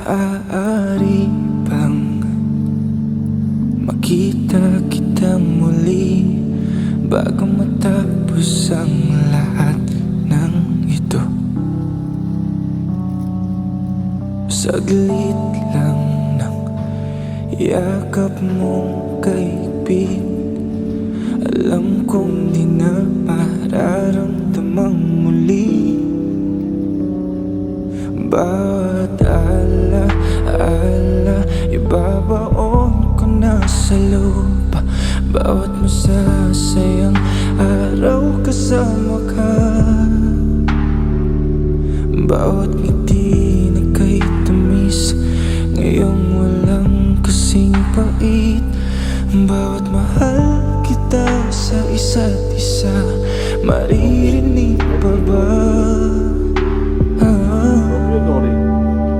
Maaari bang makita kitang muli bago matapos ang lahat ng ito? Saglit lang ng yakap mong kaibig, alam kong di na mararamdamang muli. Bawat ala-ala ibabaon ko na sa lupa, bawat masasayang araw kasama ka, bawat ngiti na kay tamis ngayong walang kasing pait, bawat mahal kita sa isa't isa, maririnig pa ba?